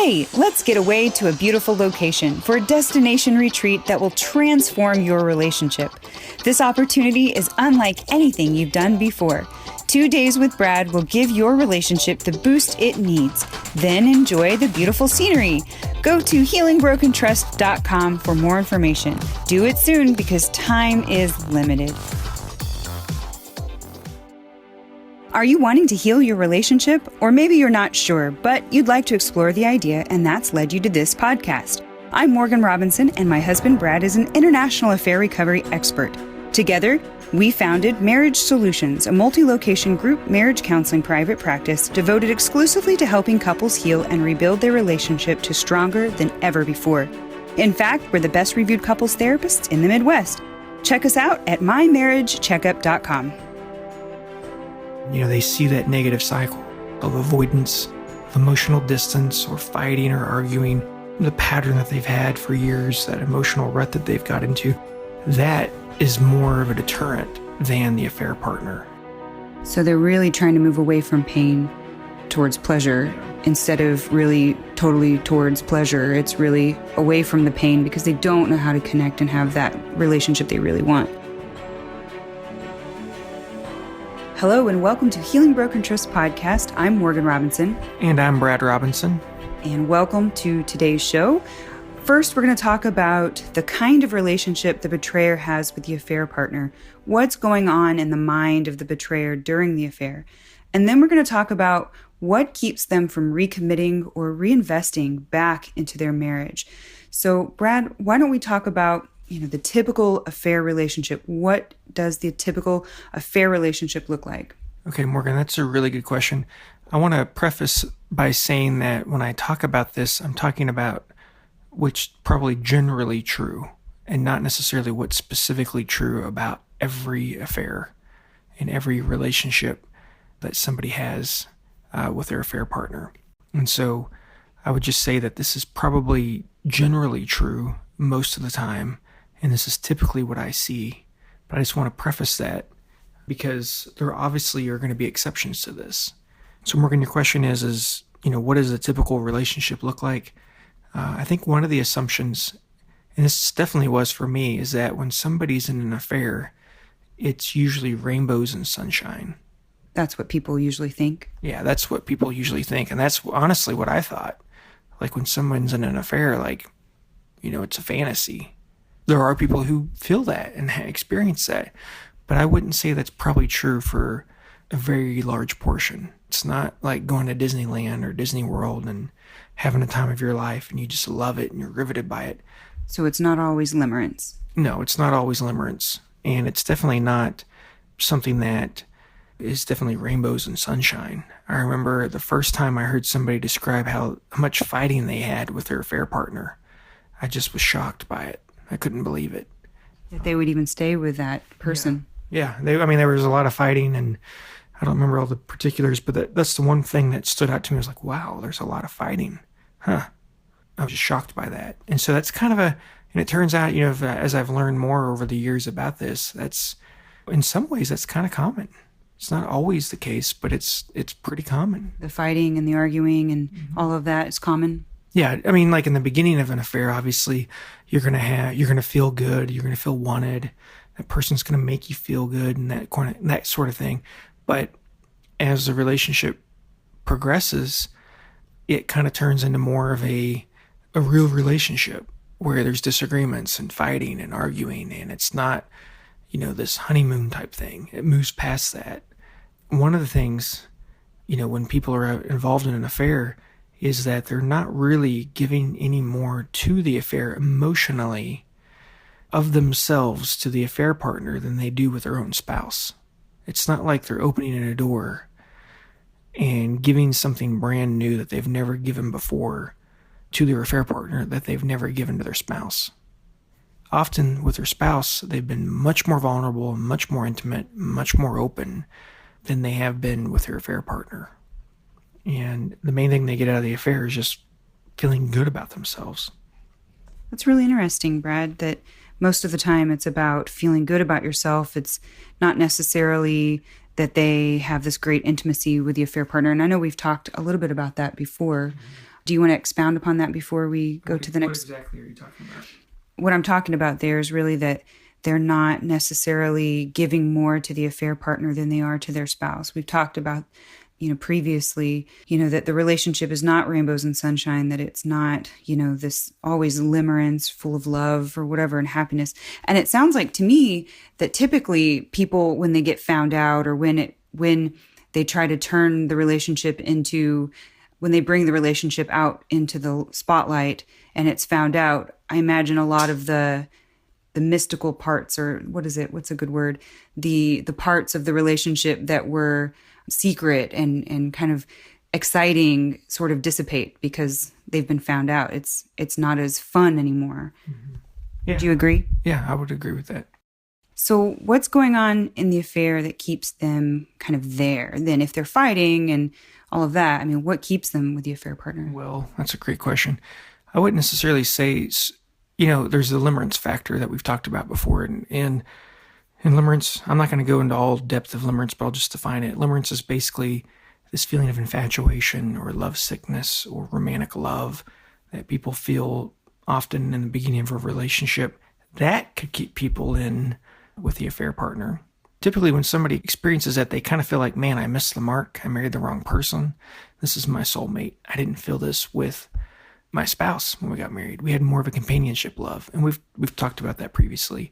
Hey, let's get away to a beautiful location for a destination retreat that will transform your relationship. This opportunity is unlike anything you've done before. 2 days with Brad will give your relationship the boost it needs. Then enjoy the beautiful scenery. Go to healingbrokentrust.com for more information. Do it soon because time is limited. Are you wanting to heal your relationship? Or maybe you're not sure, but you'd like to explore the idea, and that's led you to this podcast. I'm Morgan Robinson, and my husband Brad is an international affair recovery expert. Together, we founded Marriage Solutions, a multi-location group marriage counseling private practice devoted exclusively to helping couples heal and rebuild their relationship to stronger than ever before. In fact, we're the best reviewed couples therapists in the Midwest. Check us out at mymarriagecheckup.com. They see that negative cycle of avoidance, of emotional distance, or fighting or arguing, the pattern that they've had for years, that emotional rut that they've got into. That is more of a deterrent than the affair partner. So they're really trying to move away from pain towards pleasure instead of really totally towards pleasure. It's really away from the pain because they don't know how to connect and have that relationship they really want. Hello and welcome to Healing Broken Trust Podcast. I'm Morgan Robinson. And I'm Brad Robinson. And welcome to today's show. First, we're going to talk about the kind of relationship the betrayer has with the affair partner, what's going on in the mind of the betrayer during the affair. And then we're going to talk about what keeps them from recommitting or reinvesting back into their marriage. So, Brad, why don't we talk about the typical affair relationship? What does the typical affair relationship look like? Okay, Morgan, that's a really good question. I want to preface by saying that when I talk about this, I'm talking about what's probably generally true and not necessarily what's specifically true about every affair and every relationship that somebody has with their affair partner. And so I would just say that this is probably generally true most of the time. And this is typically what I see. But I just want to preface that because there obviously are going to be exceptions to this. So Morgan, your question is what does a typical relationship look like? I think one of the assumptions, and this definitely was for me, is that when somebody's in an affair, it's usually rainbows and sunshine. That's what people usually think? Yeah, that's what people usually think. And that's honestly what I thought. Like when someone's in an affair, it's a fantasy. There are people who feel that and experience that, but I wouldn't say that's probably true for a very large portion. It's not like going to Disneyland or Disney World and having a time of your life and you just love it and you're riveted by it. So it's not always limerence. No, it's not always limerence. And it's definitely not something that is definitely rainbows and sunshine. I remember the first time I heard somebody describe how much fighting they had with their affair partner. I just was shocked by it. I couldn't believe it. That they would even stay with that person. Yeah. There was a lot of fighting, and I don't remember all the particulars, but that's the one thing that stood out to me. I was like, wow, there's a lot of fighting. Huh. I was just shocked by that. And so that's kind of and it turns out, as I've learned more over the years about this, that's, in some ways, that's kind of common. It's not always the case, but it's pretty common. The fighting and the arguing and all of that is common. Yeah, like in the beginning of an affair, obviously, you're gonna feel good, you're gonna feel wanted. That person's gonna make you feel good, and that sort of thing. But as the relationship progresses, it kind of turns into more of a real relationship where there's disagreements and fighting and arguing, and it's not, this honeymoon type thing. It moves past that. One of the things, when people are involved in an affair, is that they're not really giving any more to the affair emotionally of themselves to the affair partner than they do with their own spouse. It's not like they're opening a door and giving something brand new that they've never given before to their affair partner that they've never given to their spouse. Often with their spouse, they've been much more vulnerable, much more intimate, much more open than they have been with their affair partner. And the main thing they get out of the affair is just feeling good about themselves. That's really interesting, Brad, that most of the time it's about feeling good about yourself. It's not necessarily that they have this great intimacy with the affair partner. And I know we've talked a little bit about that before. Do you want to expound upon that before we go to the next? What exactly are you talking about? What I'm talking about there is really that they're not necessarily giving more to the affair partner than they are to their spouse. We've talked about, previously, that the relationship is not rainbows and sunshine, that it's not, this always limerence full of love or whatever and happiness. And it sounds like to me that typically people, when they get found out or when they try to turn the relationship when they bring the relationship out into the spotlight and it's found out, I imagine a lot of the mystical parts, or what's a good word? The parts of the relationship that were secret and kind of exciting sort of dissipate because they've been found out. It's not as fun anymore. Mm-hmm. Yeah. Do you agree? Yeah, I would agree with that. So what's going on in the affair that keeps them kind of there? Then if they're fighting and all of that, what keeps them with the affair partner? Well, that's a great question. I wouldn't necessarily say, there's the limerence factor that we've talked about before. And in limerence, I'm not going to go into all depth of limerence, but I'll just define it. Limerence is basically this feeling of infatuation or love sickness or romantic love that people feel often in the beginning of a relationship. That could keep people in with the affair partner. Typically, when somebody experiences that, they kind of feel like, man, I missed the mark. I married the wrong person. This is my soulmate. I didn't feel this with my spouse when we got married. We had more of a companionship love. And we've talked about that previously.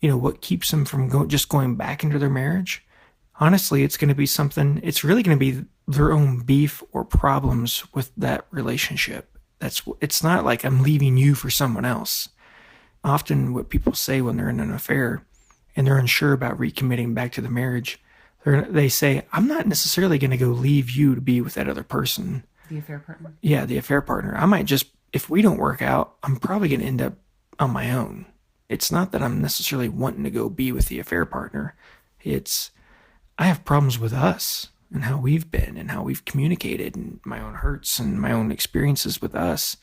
What keeps them from going back into their marriage? Honestly, it's really going to be their own beef or problems with that relationship. It's not like I'm leaving you for someone else. Often what people say when they're in an affair and they're unsure about recommitting back to the marriage, they say, I'm not necessarily going to go leave you to be with that other person. The affair partner? Yeah, the affair partner. I might just, if we don't work out, I'm probably going to end up on my own. It's not that I'm necessarily wanting to go be with the affair partner. It's, I have problems with us and how we've been and how we've communicated and my own hurts and my own experiences with us.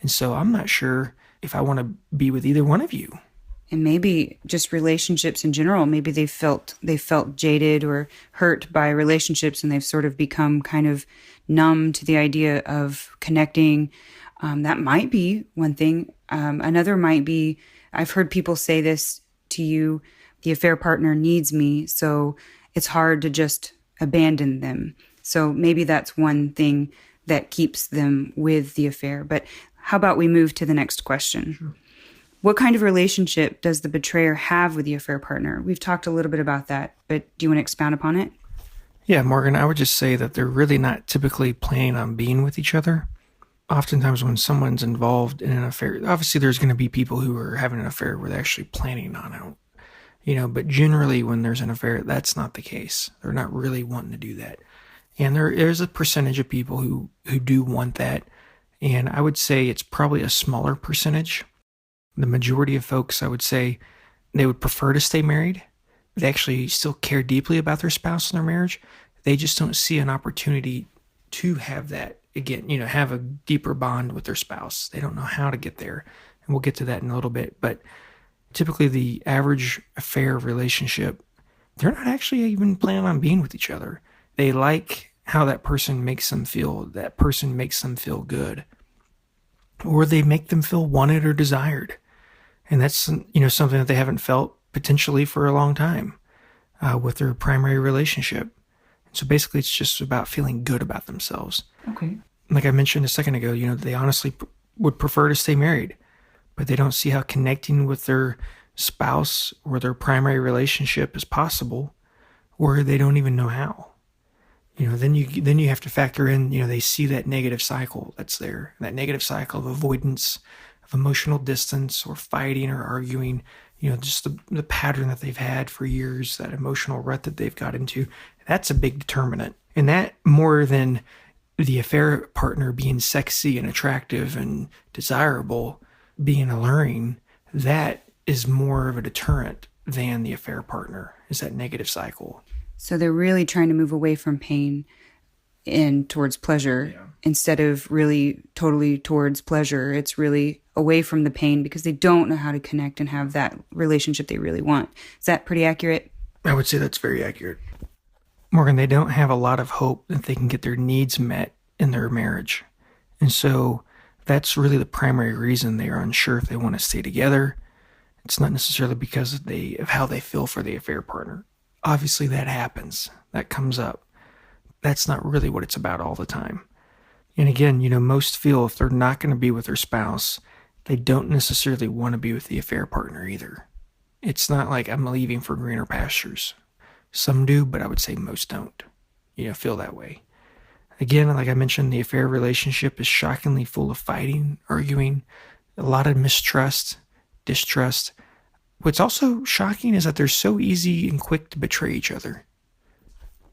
And so I'm not sure if I want to be with either one of you. And maybe just relationships in general, maybe they felt jaded or hurt by relationships and they've sort of become kind of numb to the idea of connecting. That might be one thing. Another might be, I've heard people say this to you, the affair partner needs me, so it's hard to just abandon them. So maybe that's one thing that keeps them with the affair. But how about we move to the next question? Sure. What kind of relationship does the betrayer have with the affair partner? We've talked a little bit about that, but do you want to expound upon it? Yeah, Morgan, I would just say that they're really not typically planning on being with each other. Oftentimes when someone's involved in an affair, obviously there's going to be people who are having an affair where they're actually planning on it, but generally when there's an affair, that's not the case. They're not really wanting to do that. And there's a percentage of people who do want that. And I would say it's probably a smaller percentage. The majority of folks, I would say, they would prefer to stay married. They actually still care deeply about their spouse and their marriage. They just don't see an opportunity to have that, again, have a deeper bond with their spouse. They don't know how to get there. And we'll get to that in a little bit. But typically the average affair relationship, they're not actually even planning on being with each other. They like how that person makes them feel. That person makes them feel good. Or they make them feel wanted or desired. And that's, something that they haven't felt potentially for a long time with their primary relationship. So basically, it's just about feeling good about themselves. Okay. Like I mentioned a second ago, they honestly would prefer to stay married, but they don't see how connecting with their spouse or their primary relationship is possible, or they don't even know how. Then you have to factor in, they see that negative cycle that's there, that negative cycle of avoidance, of emotional distance or fighting or arguing, just the pattern that they've had for years, that emotional rut that they've got into. That's a big determinant. And that, more than the affair partner being sexy and attractive and desirable, being alluring, that is more of a deterrent than the affair partner, is that negative cycle. So they're really trying to move away from pain and towards pleasure, instead of really totally towards pleasure. It's really away from the pain because they don't know how to connect and have that relationship they really want. Is that pretty accurate? I would say that's very accurate. Morgan, they don't have a lot of hope that they can get their needs met in their marriage. And so that's really the primary reason they are unsure if they want to stay together. It's not necessarily because of how they feel for the affair partner. Obviously that happens. That comes up. That's not really what it's about all the time. And again, most feel if they're not going to be with their spouse, they don't necessarily want to be with the affair partner either. It's not like I'm leaving for greener pastures. Some do, but I would say most don't, feel that way. Again, like I mentioned, the affair relationship is shockingly full of fighting, arguing, a lot of mistrust, distrust. What's also shocking is that they're so easy and quick to betray each other.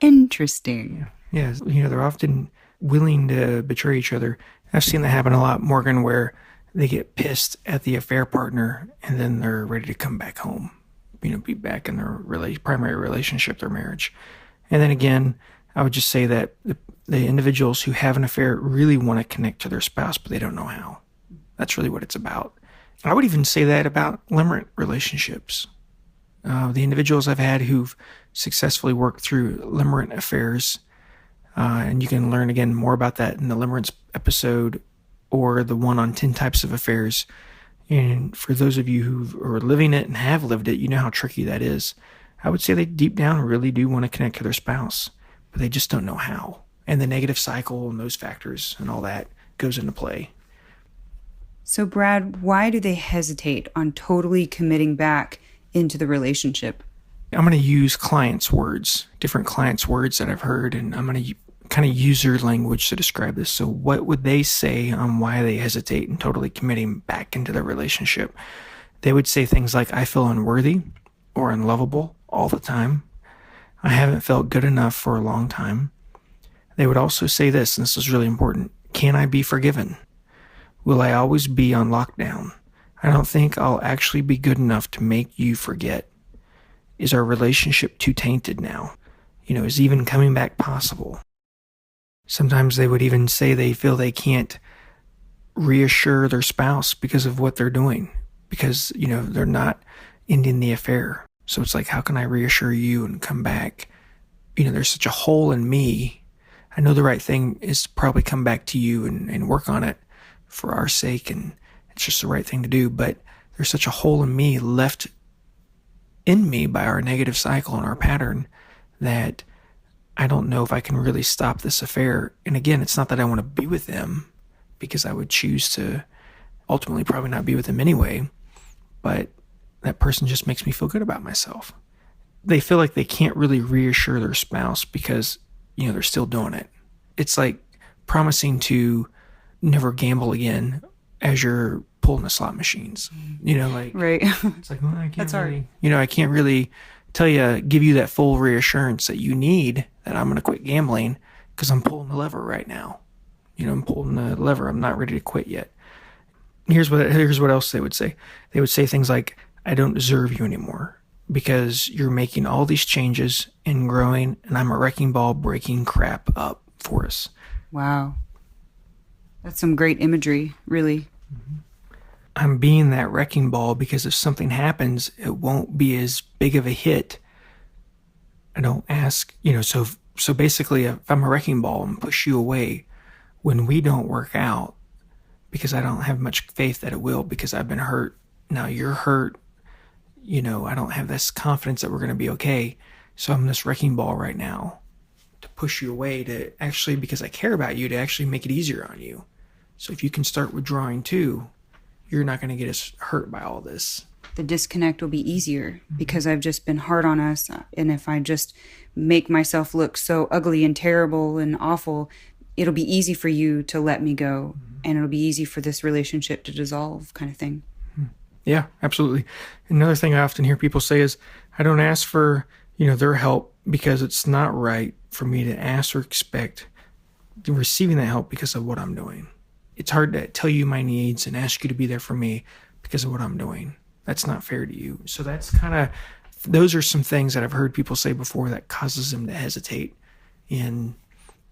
Interesting. Yeah, they're often willing to betray each other. I've seen that happen a lot, Morgan, where they get pissed at the affair partner and then they're ready to come back home, be back in their primary relationship, their marriage. And then again, I would just say that the individuals who have an affair really want to connect to their spouse, but they don't know how. That's really what it's about. I would even say that about limerent relationships. The individuals I've had who've successfully worked through limerent affairs, and you can learn again more about that in the limerence episode or the one on 10 types of affairs. And for those of you who are living it and have lived it, you know how tricky that is. I would say they deep down really do want to connect to their spouse, but they just don't know how. And the negative cycle and those factors and all that goes into play. So, Brad, why do they hesitate on totally committing back into the relationship? I'm going to use clients' words, different clients' words that I've heard, and I'm going to kind of use their language to describe this. So what would they say on why they hesitate in totally committing back into their relationship? They would say things like, I feel unworthy or unlovable all the time. I haven't felt good enough for a long time. They would also say this, and this is really important. Can I be forgiven? Will I always be on lockdown? I don't think I'll actually be good enough to make you forget. Is our relationship too tainted now? Is even coming back possible? Sometimes they would even say they feel they can't reassure their spouse because of what they're doing, because, they're not ending the affair. So it's like, how can I reassure you and come back? There's such a hole in me. I know the right thing is to probably come back to you and work on it for our sake, and it's just the right thing to do. But there's such a hole in me left in me by our negative cycle and our pattern that I don't know if I can really stop this affair. And again, it's not that I want to be with them, because I would choose to ultimately probably not be with them anyway, but that person just makes me feel good about myself. They feel like they can't really reassure their spouse because, they're still doing it. It's like promising to never gamble again as you're pulling the slot machines, Right. It's like, well, I can't That's really, I can't really give you that full reassurance that you need that I'm going to quit gambling because I'm pulling the lever right now. I'm pulling the lever. I'm not ready to quit yet. Here's what else they would say. They would say things like, I don't deserve you anymore because you're making all these changes and growing, and I'm a wrecking ball breaking crap up for us. Wow. That's some great imagery, really. I'm being that wrecking ball because if something happens, it won't be as big of a hit. I don't ask, so basically if I'm a wrecking ball and push you away when we don't work out, because I don't have much faith that it will, because I've been hurt. Now you're hurt. I don't have this confidence that we're going to be okay. So I'm this wrecking ball right now to push you away, to actually, because I care about you, to actually make it easier on you. So if you can start withdrawing too, you're not going to get as hurt by all this. The disconnect will be easier because I've just been hard on us. And if I just make myself look so ugly and terrible and awful, it'll be easy for you to let me go. And it'll be easy for this relationship to dissolve, kind of thing. Yeah, absolutely. Another thing I often hear people say is, I don't ask for, their help because it's not right for me to ask or expect receiving that help because of what I'm doing. It's hard to tell you my needs and ask you to be there for me because of what I'm doing. That's not fair to you. So those are some things that I've heard people say before that causes them to hesitate in,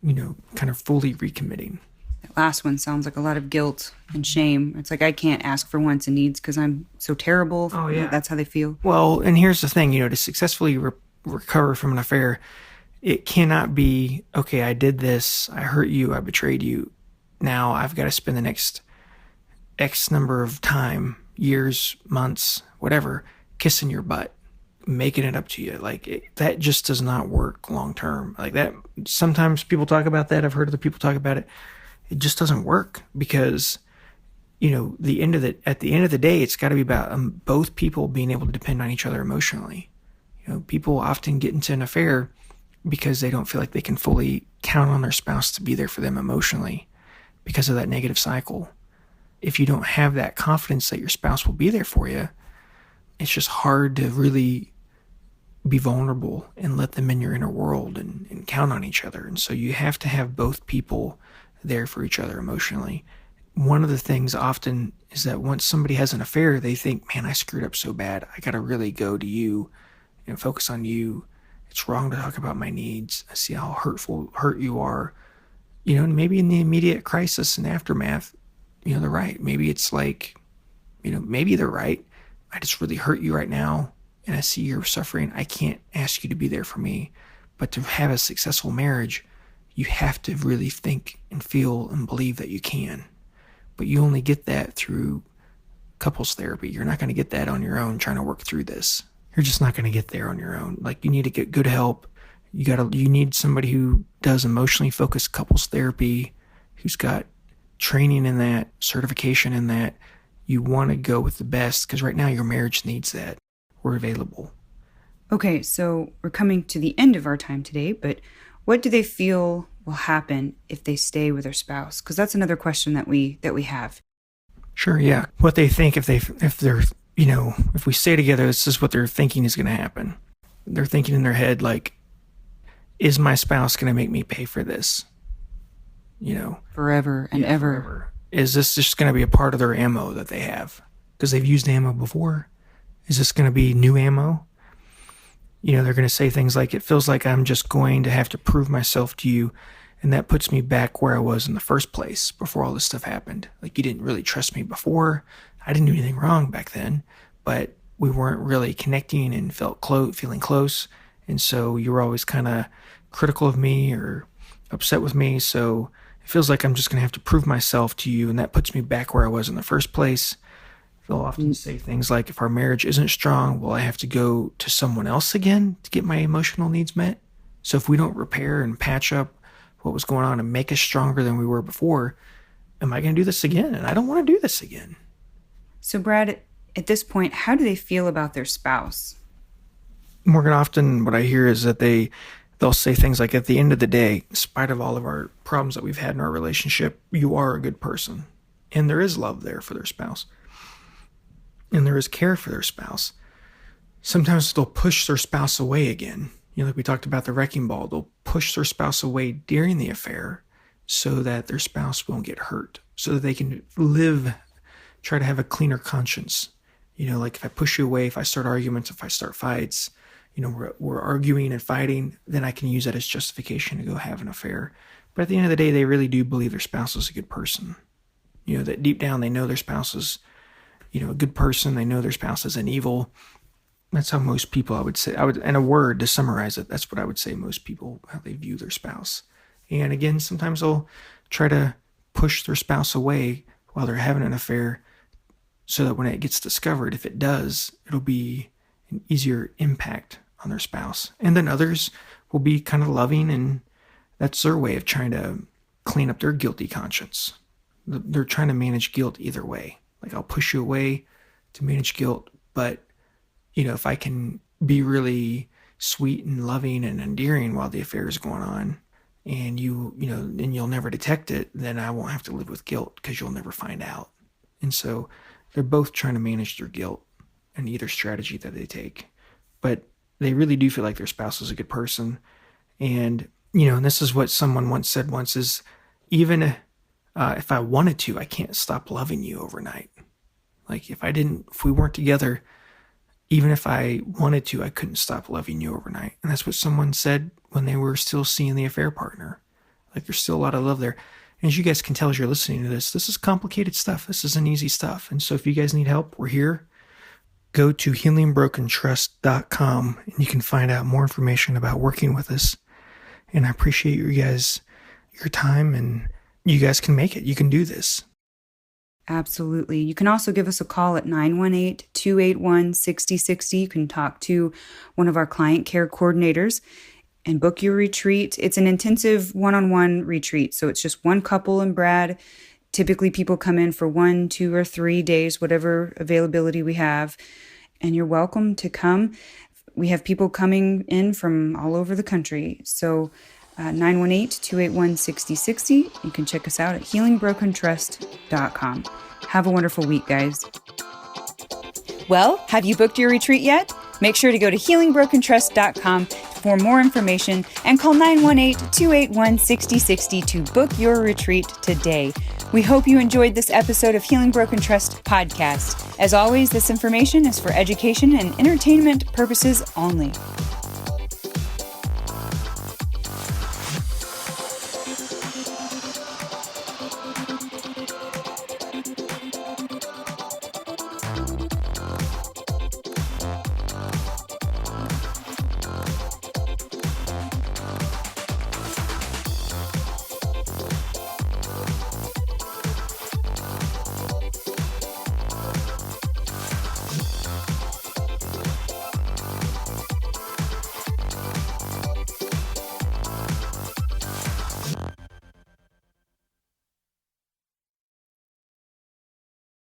kind of fully recommitting. That last one sounds like a lot of guilt and shame. It's like, I can't ask for wants and needs because I'm so terrible. Oh, yeah. That's how they feel. Well, and here's the thing, to successfully recover from an affair, it cannot be, okay, I did this, I hurt you, I betrayed you. now I've got to spend the next X number of time, years, months, whatever, kissing your butt, making it up to you. That just does not work long term. Like that, sometimes people talk about that. I've heard other people talk about it. It just doesn't work because, at the end of the day, it's got to be about both people being able to depend on each other emotionally. People often get into an affair because they don't feel like they can fully count on their spouse to be there for them emotionally because of that negative cycle. If you don't have that confidence that your spouse will be there for you, it's just hard to really be vulnerable and let them in your inner world and count on each other. And so you have to have both people there for each other emotionally. One of the things often is that once somebody has an affair, they think, man, I screwed up so bad. I got to really go to you and focus on you. It's wrong to talk about my needs. I see how hurt you are. And maybe in the immediate crisis and aftermath, they're right. Maybe it's like, maybe they're right. I just really hurt you right now and I see you're suffering. I can't ask you to be there for me. But to have a successful marriage, you have to really think and feel and believe that you can. But you only get that through couples therapy. You're not going to get that on your own trying to work through this. You're just not going to get there on your own. Like, you need to get good help. You need somebody who does emotionally focused couples therapy, who's got training in that, certification in that. You want to go with the best because right now your marriage needs that. We're available. Okay, so we're coming to the end of our time today, but what do they feel will happen if they stay with their spouse? Because that's another question that we have. Sure, yeah. What they think if we stay together, this is what they're thinking is going to happen. They're thinking in their head, like, is my spouse going to make me pay for this? Forever and ever. Forever. Is this just going to be a part of their ammo that they have? Because they've used ammo before. Is this going to be new ammo? They're going to say things like, it feels like I'm just going to have to prove myself to you. And that puts me back where I was in the first place before all this stuff happened. Like, you didn't really trust me before. I didn't do anything wrong back then, but we weren't really connecting and feeling close. And so you were always kind of critical of me or upset with me. So it feels like I'm just going to have to prove myself to you. And that puts me back where I was in the first place. They'll often say things like, if our marriage isn't strong, will I have to go to someone else again to get my emotional needs met? So if we don't repair and patch up what was going on and make us stronger than we were before, am I going to do this again? And I don't want to do this again. So Brad, at this point, how do they feel about their spouse? Morgan, often what I hear is that they'll say things like, at the end of the day, in spite of all of our problems that we've had in our relationship, you are a good person. And there is love there for their spouse. And there is care for their spouse. Sometimes they'll push their spouse away again. Like we talked about the wrecking ball, they'll push their spouse away during the affair so that their spouse won't get hurt, so that they can try to have a cleaner conscience. Like if I push you away, if I start arguments, if I start fights, we're arguing and fighting, then I can use that as justification to go have an affair. But at the end of the day, they really do believe their spouse is a good person. That deep down they know their spouse is a good person. They know their spouse isn't evil. That's how most people, I would say, in a word to summarize it, that's what I would say most people, how they view their spouse. And again, sometimes they'll try to push their spouse away while they're having an affair so that when it gets discovered, if it does, it'll be an easier impact on their spouse. And then others will be kind of loving, and that's their way of trying to clean up their guilty conscience. They're trying to manage guilt either way. Like, I'll push you away to manage guilt, but if I can be really sweet and loving and endearing while the affair is going on, and and you'll never detect it, then I won't have to live with guilt because you'll never find out. And so they're both trying to manage their guilt in either strategy that they take. But they really do feel like their spouse is a good person. And, and this is what someone said once is, even if I wanted to, I can't stop loving you overnight. Like if we weren't together, even if I wanted to, I couldn't stop loving you overnight. And that's what someone said when they were still seeing the affair partner. Like, there's still a lot of love there. And as you guys can tell as you're listening to this is complicated stuff. This isn't easy stuff. And so if you guys need help, we're here. Go to healingbrokentrust.com and you can find out more information about working with us. And I appreciate your time and you guys can make it. You can do this. Absolutely. You can also give us a call at 918-281-6060. You can talk to one of our client care coordinators and book your retreat. It's an intensive one-on-one retreat. So it's just one couple and Brad. Typically people come in for 1, 2, or 3 days, whatever availability we have. And you're welcome to come. We have people coming in from all over the country. So 918-281-6060. You can check us out at healingbrokentrust.com. Have a wonderful week, guys. Well, have you booked your retreat yet? Make sure to go to healingbrokentrust.com for more information and call 918-281-6060 to book your retreat today. We hope you enjoyed this episode of Healing Broken Trust podcast. As always, this information is for education and entertainment purposes only.